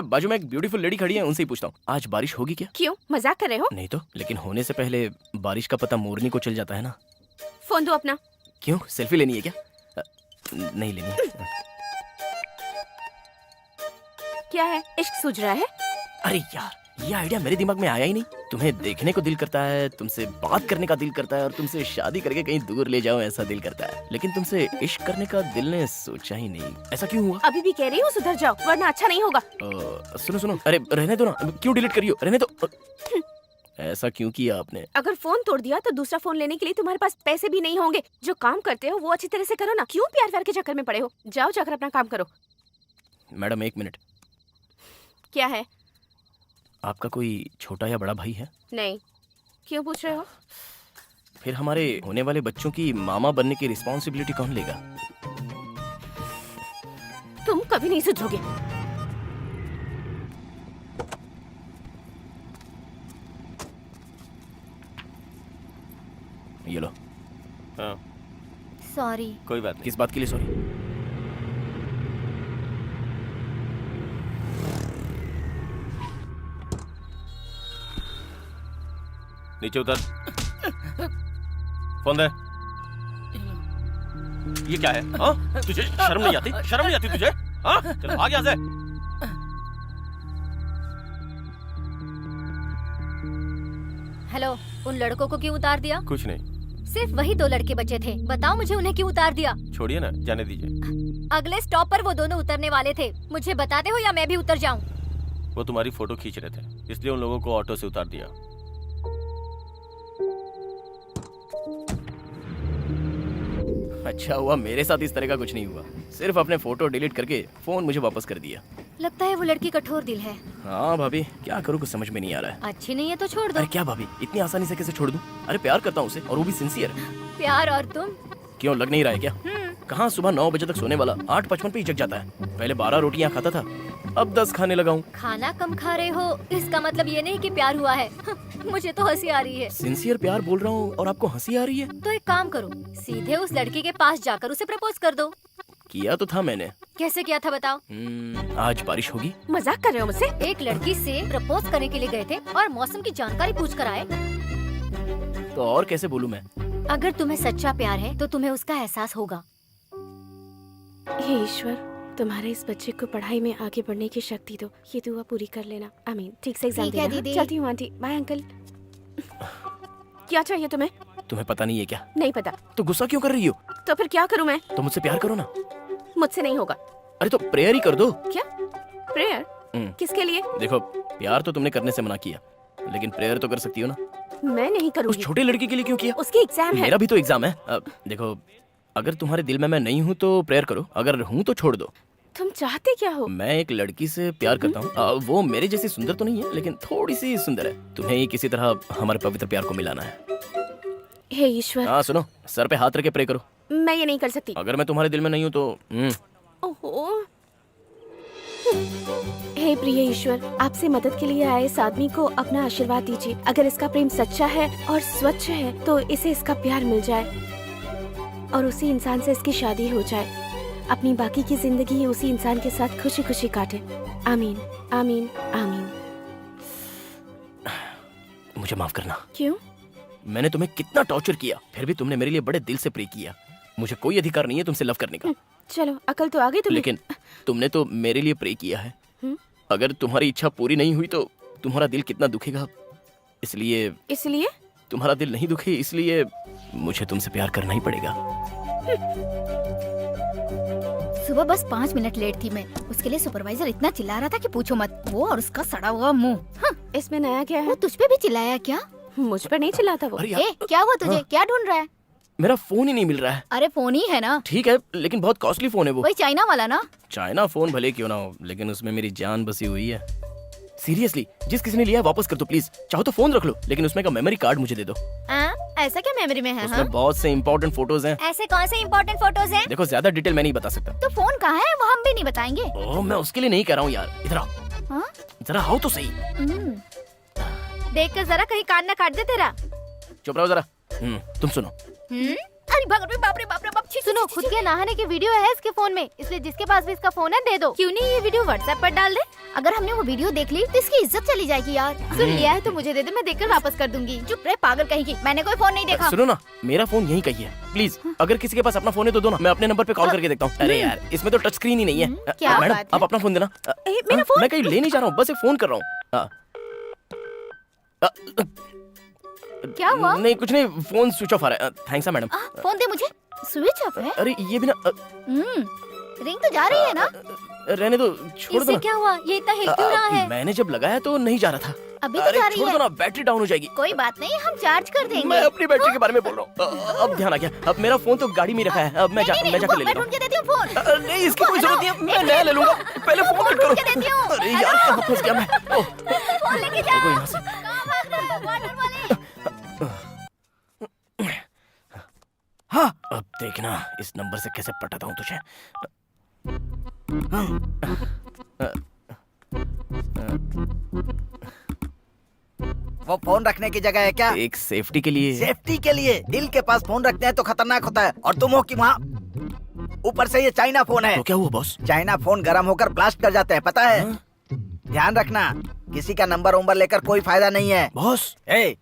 बाजू में एक ब्यूटीफुल लेडी खड़ी है, उनसे ही पूछता हूँ आज बारिश होगी क्या? क्यों, मजाक कर रहे हो? नहीं तो, लेकिन होने से पहले बारिश का पता मोरनी को चल जाता है ना। फोन दो अपना। क्यों, सेल्फी लेनी है क्या? नहीं लेनी है। क्या है, इश्क सूझ रहा है? अरे यार, ये आइडिया मेरे दिमाग में आया ही नहीं। तुम्हें देखने को दिल करता है, तुमसे बात करने का दिल करता है और तुमसे शादी करके कहीं दूर ले जाओ ऐसा दिल करता है, लेकिन तुमसे इश्क करने का दिल ने सोचा ही नहीं। ऐसा क्यों हुआ? अभी भी कह रही हूँ सुधर जाओ वरना अच्छा नहीं होगा। सुनो सुनो, अरे रहने दो ना, क्यों डिलीट करियो, रहने दो। ऐसा क्यों किया आपने? अगर फोन तोड़ दिया तो दूसरा फोन लेने के लिए तुम्हारे पास पैसे भी नहीं होंगे। जो काम करते हो वो अच्छी तरह से करो ना, क्यों प्यार व्यार के चक्कर में पड़े हो? जाओ जाकर अपना काम करो। मैडम एक मिनट, क्या है? आपका कोई छोटा या बड़ा भाई है? नहीं। क्यों पूछ रहे हो? फिर हमारे होने वाले बच्चों की मामा बनने की रिस्पॉन्सिबिलिटी कौन लेगा? तुम कभी नहीं सुधरोगे। ये लो। हाँ, सॉरी। कोई बात नहीं। किस बात के लिए सॉरी? नीचे उतर। फोन दे। ये क्या है? हाँ? तुझे शर्म नहीं आती? शर्म नहीं आती तुझे? हाँ? चल भाग यहाँ से। हेलो, उन लड़कों को क्यों उतार दिया? कुछ नहीं, सिर्फ वही 2 लड़के बचे थे, बताओ मुझे उन्हें क्यों उतार दिया? छोड़िए ना, जाने दीजिए। अगले स्टॉप पर वो दोनों उतरने वाले थे, मुझे बताते हो या मैं भी उतर जाऊं? वो तुम्हारी फोटो खींच रहे थे, इसलिए उन लोगों को ऑटो से उतार दिया। अच्छा हुआ मेरे साथ इस तरह का कुछ नहीं हुआ, सिर्फ अपने फोटो डिलीट करके फोन मुझे वापस कर दिया। लगता है वो लड़की कठोर दिल है। हाँ भाभी, क्या करूँ कुछ समझ में नहीं आ रहा है। अच्छी नहीं है तो छोड़ दो। अरे क्या भाभी, इतनी आसानी से कैसे छोड़ दूं? अरे प्यार करता हूँ उसे, और वो भी सिंसियर। प्यार और तुम? क्यों, लग नहीं रहा है क्या? कहाँ सुबह 9 बजे तक सोने वाला 8:55 पे ही जग जाता है। पहले 12 रोटियां खाता था, अब 10 खाने लगा हूँ। खाना कम खा रहे हो इसका मतलब ये नहीं कि प्यार हुआ है। मुझे तो हंसी आ रही है। सिंसियर प्यार बोल रहा हूँ और आपको हंसी आ रही है? तो एक काम करो, सीधे उस लड़की के पास जाकर उसे प्रपोज कर दो। किया तो था मैंने। कैसे किया था बताओ? आज बारिश होगी। मजाक कर रहे हो मुझसे? एक लड़की से प्रपोज करने के लिए गए थे और मौसम की जानकारी पूछ कर आए। तो और कैसे बोलूं मैं? अगर तुम्हें सच्चा प्यार है तो तुम्हें उसका एहसास होगा। हे ईश्वर, तुम्हारे इस बच्चे को पढ़ाई में आगे बढ़ने की शक्ति दो। ये दुआ पूरी कर लेना। आमीन। ठीक से एग्जाम ठीक है देना। दीदी। चलती हूँ आंटी, बाय अंकल। क्या चाहिए तुम्हें? तुम्हें पता नहीं है क्या? नहीं पता। तो गुस्सा क्यों कर रही हो? तो फिर क्या करूँ मैं? तो मुझसे प्यार करो ना। मुझसे नहीं होगा। अरे तो प्रेयर ही कर दो। क्या प्रेयर? किसके लिए? देखो, प्यार तो तुमने करने से मना किया, लेकिन प्रेयर तो कर सकती हो ना। मैं नहीं उस करूँगी। छोटे लड़की के लिए क्यों किया? उसकी एग्जाम है। मेरा भी तो एग्जाम है। देखो, अगर तुम्हारे दिल में मैं नहीं हूँ तो प्रेयर करो, अगर हूँ तो छोड़ दो। तुम चाहते क्या हो? मैं एक लड़की से प्यार करता हूँ। वो मेरे जैसी सुंदर तो नहीं है, लेकिन थोड़ी सी सुंदर है। तुम्हें ही किसी तरह हमारे पवित्र प्यार को मिलाना है। हे ईश्वर। हाँ सुनो, सर पे हाथ रख के प्रे करो। मैं ये नहीं कर सकती। अगर मैं तुम्हारे दिल में नहीं हूँ तो ओहो। हे प्रिय ईश्वर, आपसे मदद के लिए आए इस आदमी को अपना आशीर्वाद दीजिए। अगर इसका प्रेम सच्चा है और स्वच्छ है तो इसे इसका प्यार मिल जाए और उसी इंसान से इसकी शादी हो जाए। अपनी बाकी की जिंदगी उसी इंसान के साथ खुशी खुशी काटे। आमीन आमीन आमीन। मुझे माफ करना। क्यों? मैंने तुम्हें कितना टॉर्चर किया, फिर भी तुमने मेरे लिए बड़े दिल से प्रे किया। मुझे कोई अधिकार नहीं है तुमसे लव करने का। चलो, अकल तो आ गई तुम्हें। लेकिन तुमने तो मेरे लिए प्रे किया है। अगर तुम्हारी इच्छा पूरी नहीं हुई तो तुम्हारा दिल कितना दुखेगा। इसलिए तुम्हारा दिल नहीं दुखे, इसलिए मुझे तुमसे प्यार करना ही पड़ेगा। सुबह बस 5 मिनट लेट थी मैं, उसके लिए सुपरवाइजर इतना चिल्ला रहा था कि पूछो मत। वो और उसका सड़ा हुआ मुंह। इसमें नया क्या है? वो तुझ पे भी चिल्लाया क्या? मुझ पर नहीं चिल्लाता वो। अरे यार, क्या हुआ तुझे? क्या ढूंढ रहा है? मेरा फोन ही नहीं मिल रहा है। अरे फोन ही है ना। ठीक है, लेकिन बहुत कॉस्टली फोन है वो। वही चाइना वाला ना? चाइना फोन भले क्यों ना हो, लेकिन उसमें मेरी जान बसी हुई है। सीरियसली, जिस किसी ने लिया है वापस कर दो प्लीज। चाहो तो फोन रख लो, लेकिन उसमें का मेमोरी कार्ड मुझे दे दो। ऐसा क्या मेमोरी में है? उसमें बहुत से इंपॉर्टेंट फोटोज हैं। ऐसे कौन से इम्पोर्टेंट फोटोज हैं? देखो, ज्यादा डिटेल मैं नहीं बता सकता। तो फोन कहाँ है वो हम भी नहीं बताएंगे। ओह, मैं उसके लिए नहीं कह रहा हूँ यार। इधर आओ। हाँ? जरा आओ तो सही। देख कर जरा कहीं कान ना काट दे तेरा। चुप रहो जरा। तुम सुनो। अरे बाप रे बाप, छी, सुनो, खुद के नहाने की वीडियो है इसके फोन में, इसलिए जिसके पास भी इसका फोन है दे दो। क्यों नहीं ये वीडियो व्हाट्सएप पर डाल दे? अगर हमने वो वीडियो देख ली तो इसकी इज्जत चली जाएगी यार। सुन लिया है तो मुझे दे दे, मैं देखकर वापस कर दूंगी। चुप रहे पागल कहेगी, मैंने कोई फोन नहीं देखा। सुनो ना, मेरा फोन यहीं कहीं है, प्लीज अगर किसी के पास अपना फोन है तो दो ना, मैं अपने नंबर पे कॉल करके देखता हूँ। अरे यार इसमें तो टच स्क्रीन ही नहीं है। क्या मैडम बात है? आप अपना फोन देना। मेरा फोन? मैं कहीं ले नहीं जा रहा हूँ, बस एक फोन कर रहा हूँ। क्या हुआ? नहीं कुछ नहीं, फोन स्विच ऑफ आ रहा है। Thanks madam. फोन दे मुझे। स्विच ऑफ है? अरे ये भी ना रिंग तो जा रही है ना? रहने दो, छोड़ दो इससे ना। क्या हुआ? ये इतना हिल क्यों रहा है? मैंने जब लगाया तो नहीं जा रहा था। अभी तो अरे जा रही छोड़ है। दो ना, बैटरी डाउन हो जाएगी। कोई बात नहीं, हम चार्ज कर देंगे। मैं अपनी बैटरी के बारे में बोल रहा हूँ। अब ध्यान आ गया, अब मेरा फोन तो गाड़ी में रखा है, अब मैं जाकर ले मैं लेता ढूंढ हूँ। के देती हूँ फोन। नहीं इसकी कोई जरूरत नहीं है, मैं नया ले लूंगा। पहले फोन कट करो। ढूंढ के देती हूँ। अरे यार कहाँ फंस गया मैं। ओह, फोन लेके जाओ। देखो यहाँ से। कहाँ भाग रहे हो वाटर वाले? हाँ अब देखना इस नंबर से कैसे पटाता हूँ तुझे। वो फोन रखने की जगह है क्या? एक सेफ्टी के लिए। सेफ्टी के लिए दिल के पास फोन रखते हैं तो खतरनाक होता है, और तुम हो कि वहाँ ऊपर से ये चाइना फोन है। तो क्या हुआ बॉस? चाइना फोन गर्म होकर ब्लास्ट कर जाते हैं, पता है? ध्यान रखना, किसी का नंबर उम्बर लेकर कोई फायदा नहीं है। बॉस ए,